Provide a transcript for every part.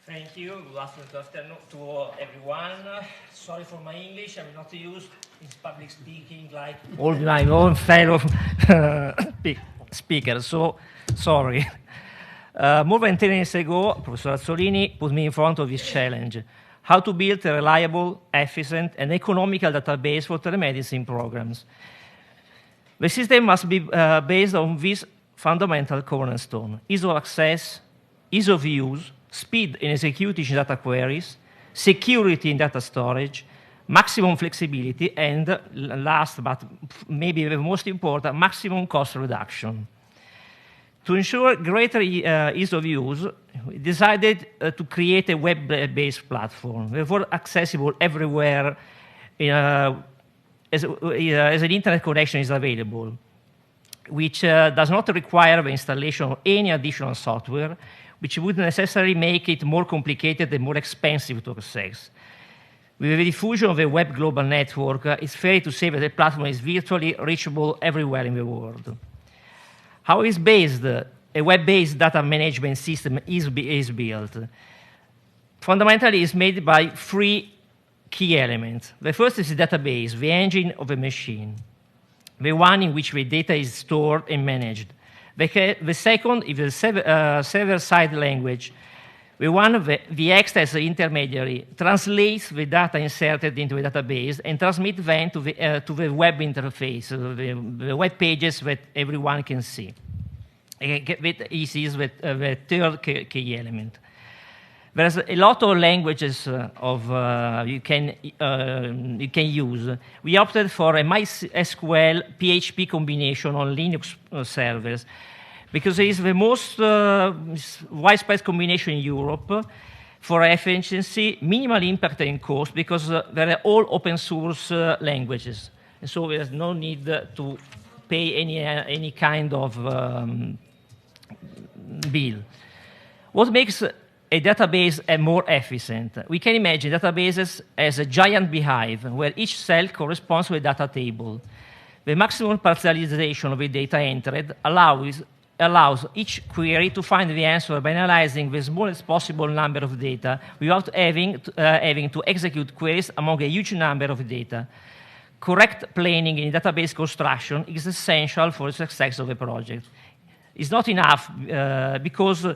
Thank you. Good afternoon to everyone. Sorry for my English. I'm not used in public speaking like all my own fellow speakers. So sorry. More than 10 years ago, Professor Azzolini put me in front of this challenge: how to build a reliable, efficient, and economical database for telemedicine programs. The system must be based on this fundamental cornerstone: ease of access, ease of use, speed in executing data queries, security in data storage, maximum flexibility, and last but maybe the most important, maximum cost reduction. To ensure greater ease of use, we decided to create a web-based platform, therefore accessible everywhere as an internet connection is available, which does not require the installation of any additional software, which would necessarily make it more complicated and more expensive to access. With the diffusion of a web global network, it's fair to say that the platform is virtually reachable everywhere in the world. How is based a web-based data management system is built? Fundamentally, it's made by three key elements. The first is the database, the engine of a machine, the one in which the data is stored and managed. The second is the server-side language. The one the acts as an intermediary translates the data inserted into the database and transmits them to the web interface, the web pages that everyone can see. This is the third key element. There's a lot of languages you can use. We opted for a MySQL PHP combination on Linux servers because it is the most widespread combination in Europe for efficiency, minimal impact and cost, because they're all open source languages. And so there's no need to pay any kind of bill. What makes a database more efficient? We can imagine databases as a giant beehive where each cell corresponds to a data table. The maximum parcialization of the data entered allows each query to find the answer by analyzing the smallest possible number of data without having to execute queries among a huge number of data. Correct planning in database construction is essential for the success of a project. It's not enough because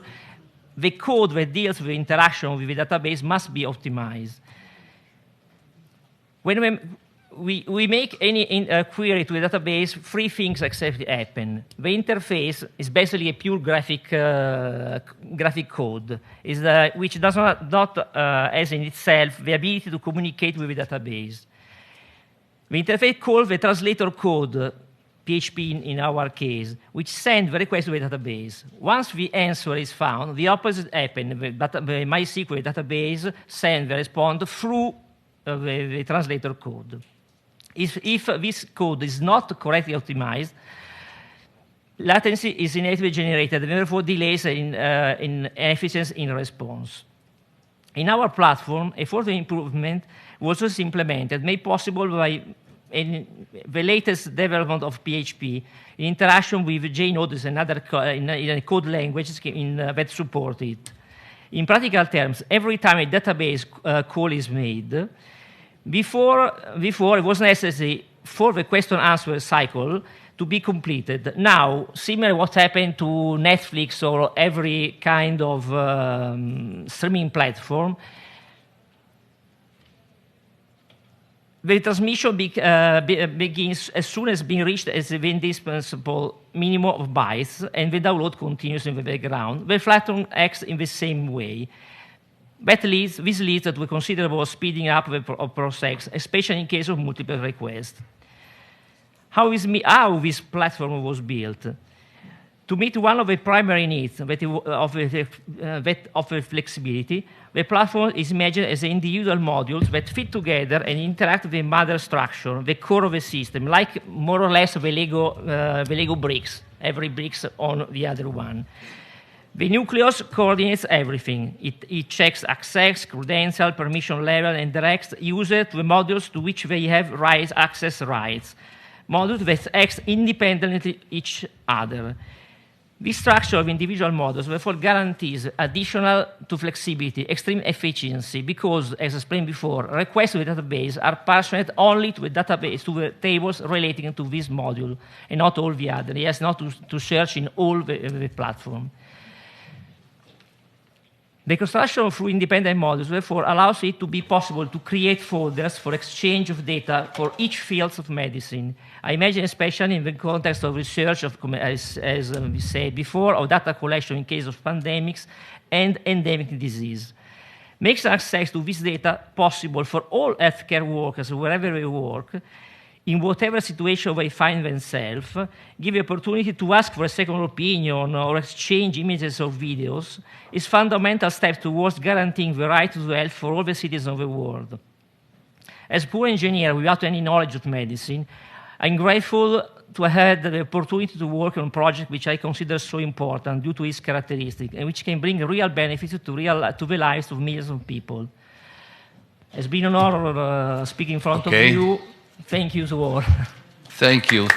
the code that deals with interaction with the database must be optimized. When we make any query to a database, three things actually happen. The interface is basically a pure graphic code, which does not has in itself the ability to communicate with the database. The interface calls the translator code, PHP in our case, which sends the request to the database. Once the answer is found, the opposite happens. The MySQL database sends the response through the translator code. If this code is not correctly optimized, latency is inevitably generated, and therefore delays in efficiency in response. In our platform, a further improvement was also implemented, made possible by the latest development of PHP in interaction with JNode and other code languages that support it. In practical terms, every time a database call is made, before it was necessary for the question-answer cycle to be completed. Now, similar to what happened to Netflix or every kind of streaming platform, the transmission begins as soon as being reached as the indispensable minimum of bytes, and the download continues in the background. The platform acts in the same way. This leads to a considerable speeding up of process, especially in case of multiple requests. How this platform was built? To meet one of the primary needs of flexibility, the platform is imagined as individual modules that fit together and interact with the mother structure, the core of the system, like more or less the Lego bricks, every bricks on the other one. The nucleus coordinates everything. It checks access, credential, permission level, and directs users to the modules to which they have access rights, modules that act independently of each other. This structure of individual models therefore guarantees additional to flexibility, extreme efficiency, because, as explained before, requests to the database are partitioned only to the database, to the tables relating to this module, and not all the other. Yes, not to search in all the platform. The construction through independent models, therefore, allows it to be possible to create folders for exchange of data for each field of medicine. I imagine, especially in the context of research, as we said before, of data collection in case of pandemics and endemic disease. Makes access to this data possible for all healthcare workers, wherever they work, in whatever situation they find themselves, give the opportunity to ask for a second opinion or exchange images or videos, is fundamental step towards guaranteeing the right to health for all the citizens of the world. As poor engineer without any knowledge of medicine, I'm grateful to have had the opportunity to work on a project which I consider so important due to its characteristics and which can bring real benefits to the lives of millions of people. It's been an honor speaking in front of you. Thank you to all. Thank you.